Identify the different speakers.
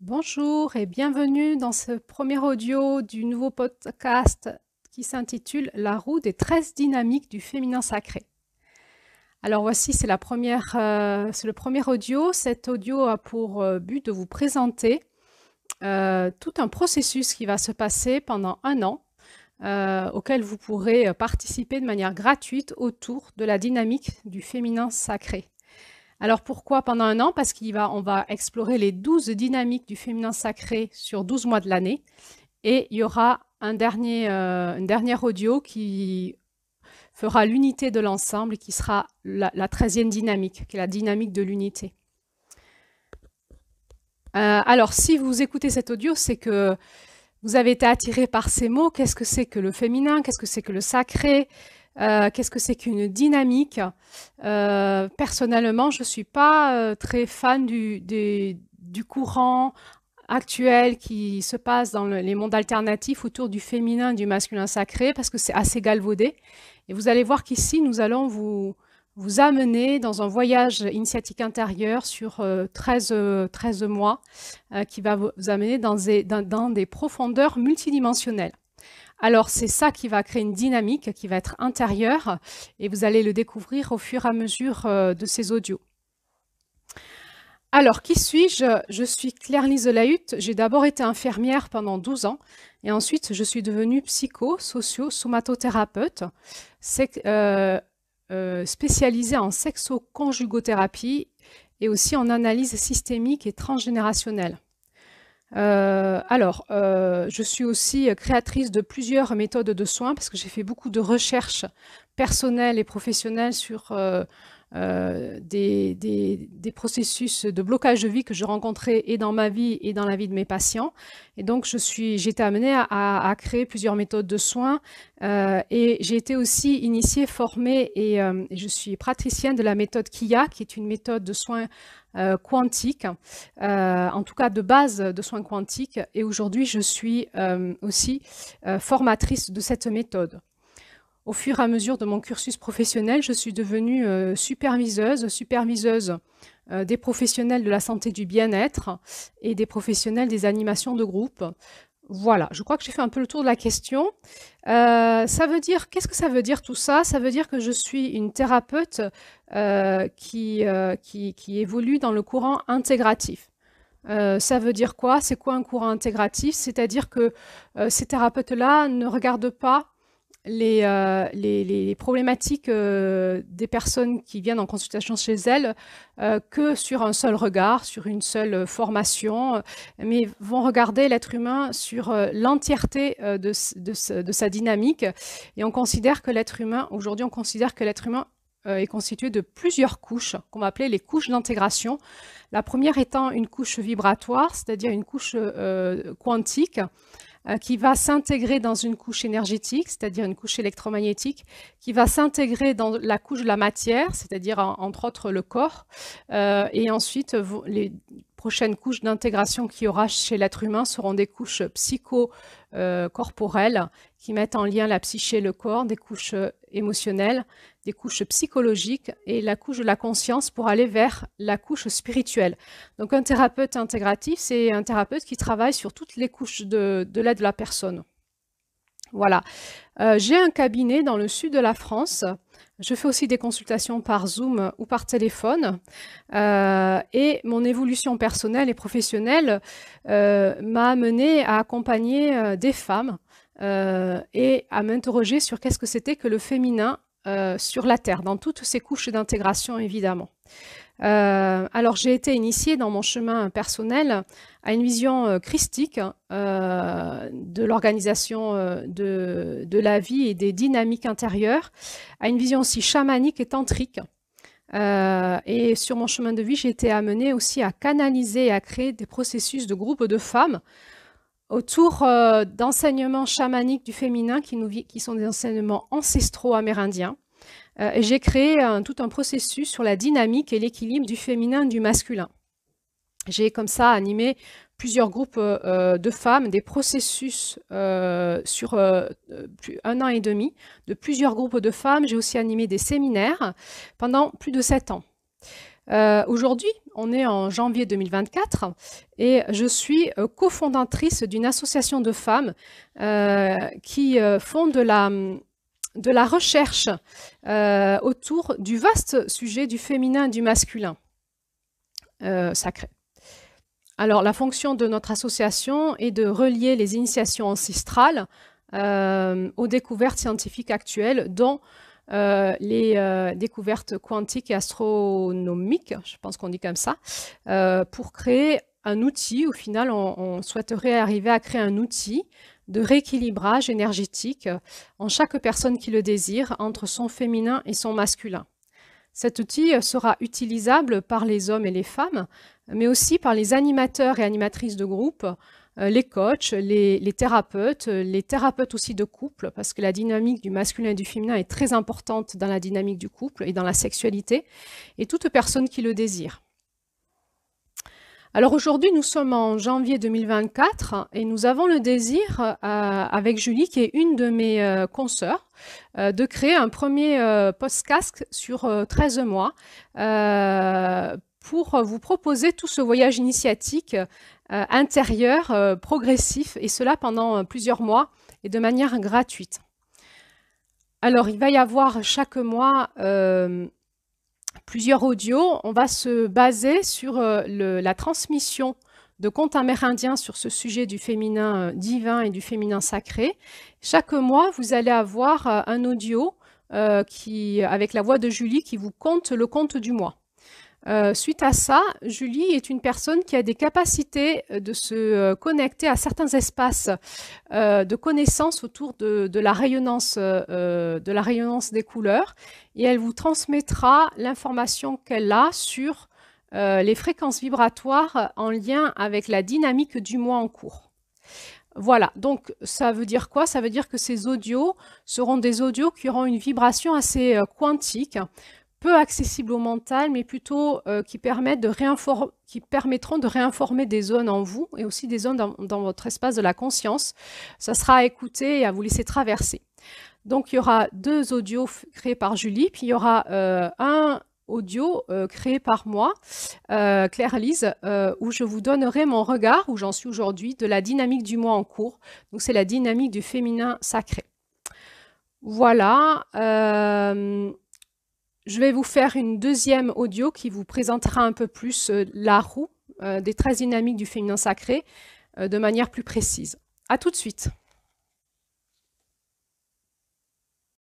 Speaker 1: Bonjour et bienvenue dans ce premier audio du nouveau podcast qui s'intitule La roue des 13 dynamiques du féminin sacré. Alors voici, c'est le premier audio. Cet audio a pour but de vous présenter tout un processus qui va se passer pendant un an, auquel vous pourrez participer de manière gratuite autour de la dynamique du féminin sacré. Alors pourquoi pendant un an? Parce qu'on va explorer les 12 dynamiques du féminin sacré sur 12 mois de l'année. Et il y aura un dernier audio qui fera l'unité de l'ensemble et qui sera la 13e dynamique, qui est la dynamique de l'unité. Alors si vous écoutez cet audio, c'est que vous avez été attiré par ces mots. Qu'est-ce que c'est que le féminin? Qu'est-ce que c'est que le sacré? Qu'est-ce que c'est qu'une dynamique? Personnellement, je ne suis pas très fan du courant actuel qui se passe dans les mondes alternatifs autour du féminin et du masculin sacré, parce que c'est assez galvaudé. Et vous allez voir qu'ici, nous allons vous amener dans un voyage initiatique intérieur sur 13 mois, qui va vous amener dans des profondeurs multidimensionnelles. Alors, c'est ça qui va créer une dynamique qui va être intérieure et vous allez le découvrir au fur et à mesure de ces audios. Alors, qui suis-je? Je suis Claire-Lise Lahut. J'ai d'abord été infirmière pendant 12 ans et ensuite je suis devenue somatothérapeute spécialisée en sexo-conjugothérapie et aussi en analyse systémique et transgénérationnelle. Je suis aussi créatrice de plusieurs méthodes de soins parce que j'ai fait beaucoup de recherches personnelles et professionnelles sur des processus de blocage de vie que je rencontrais et dans ma vie et dans la vie de mes patients. Et donc, j'ai été amenée à créer plusieurs méthodes de soins et j'ai été aussi initiée, formée et je suis praticienne de la méthode KIA, qui est une méthode de soins quantiques, en tout cas de base de soins quantiques. Et aujourd'hui, je suis aussi formatrice de cette méthode. Au fur et à mesure de mon cursus professionnel, je suis devenue superviseuse des professionnels de la santé du bien-être et des professionnels des animations de groupe. Voilà, je crois que j'ai fait un peu le tour de la question. Qu'est-ce que ça veut dire tout ça? Ça veut dire que je suis une thérapeute qui évolue dans le courant intégratif. Ça veut dire quoi? C'est quoi un courant intégratif? C'est-à-dire que ces thérapeutes-là ne regardent pas les problématiques des personnes qui viennent en consultation chez elles que sur un seul regard, sur une seule formation, mais vont regarder l'être humain sur l'entièreté de sa dynamique. Et on considère que l'être humain, aujourd'hui, on considère que l'être humain est constitué de plusieurs couches, qu'on va appeler les couches d'intégration. La première étant une couche vibratoire, c'est-à-dire une couche quantique, qui va s'intégrer dans une couche énergétique, c'est-à-dire une couche électromagnétique, qui va s'intégrer dans la couche de la matière, c'est-à-dire entre autres le corps, et ensuite les prochaines couches d'intégration qu'il y aura chez l'être humain seront des couches psycho-corporelles qui mettent en lien la psyché et le corps, des couches émotionnelles, des couches psychologiques et la couche de la conscience pour aller vers la couche spirituelle. Donc un thérapeute intégratif, c'est un thérapeute qui travaille sur toutes les couches de l'aide de la personne. Voilà. J'ai un cabinet dans le sud de la France. Je fais aussi des consultations par Zoom ou par téléphone. Et mon évolution personnelle et professionnelle m'a amenée à accompagner des femmes et à m'interroger sur qu'est-ce que c'était que le féminin sur la Terre, dans toutes ces couches d'intégration, évidemment. Alors, j'ai été initiée dans mon chemin personnel à une vision christique de l'organisation de la vie et des dynamiques intérieures, à une vision aussi chamanique et tantrique. Et sur mon chemin de vie, j'ai été amenée aussi à canaliser et à créer des processus de groupes de femmes autour d'enseignements chamaniques du féminin qui sont des enseignements ancestraux amérindiens. Et j'ai créé tout un processus sur la dynamique et l'équilibre du féminin et du masculin. J'ai comme ça animé plusieurs groupes de femmes, des processus sur 1 an et demi de plusieurs groupes de femmes. J'ai aussi animé des séminaires pendant plus de 7 ans. Aujourd'hui, on est en janvier 2024 et je suis cofondatrice d'une association de femmes qui font de la recherche autour du vaste sujet du féminin et du masculin sacré. Alors, la fonction de notre association est de relier les initiations ancestrales aux découvertes scientifiques actuelles, dont les découvertes quantiques et astronomiques, je pense qu'on dit comme ça, pour créer un outil. Au final, on souhaiterait arriver à créer un outil de rééquilibrage énergétique en chaque personne qui le désire entre son féminin et son masculin. Cet outil sera utilisable par les hommes et les femmes, mais aussi par les animateurs et animatrices de groupe, les coachs, les thérapeutes aussi de couple, parce que la dynamique du masculin et du féminin est très importante dans la dynamique du couple et dans la sexualité, et toute personne qui le désire. Alors aujourd'hui, nous sommes en janvier 2024 et nous avons le désir, avec Julie, qui est une de mes consoeurs, de créer un premier podcast sur 13 mois pour vous proposer tout ce voyage initiatique intérieur, progressif, et cela pendant plusieurs mois et de manière gratuite. Alors, il va y avoir chaque mois plusieurs audios. On va se baser sur la transmission de contes amérindiens sur ce sujet du féminin divin et du féminin sacré. Chaque mois, vous allez avoir un audio avec la voix de Julie qui vous conte le conte du mois. Suite à ça, Julie est une personne qui a des capacités de se connecter à certains espaces de connaissances autour de la rayonnance des couleurs, et elle vous transmettra l'information qu'elle a sur les fréquences vibratoires en lien avec la dynamique du mois en cours. Voilà, donc ça veut dire quoi? Ça veut dire que ces audios seront des audios qui auront une vibration assez quantique, peu accessibles au mental, mais plutôt qui permettront de réinformer des zones en vous et aussi des zones dans votre espace de la conscience. Ça sera à écouter et à vous laisser traverser. Donc, il y aura 2 audios créés par Julie, puis il y aura un audio créé par moi, Claire-Lise, où je vous donnerai mon regard, où j'en suis aujourd'hui, de la dynamique du mois en cours. Donc, c'est la dynamique du féminin sacré. Voilà. Je vais vous faire une deuxième audio qui vous présentera un peu plus la roue des 13 dynamiques du féminin sacré de manière plus précise. À tout de suite.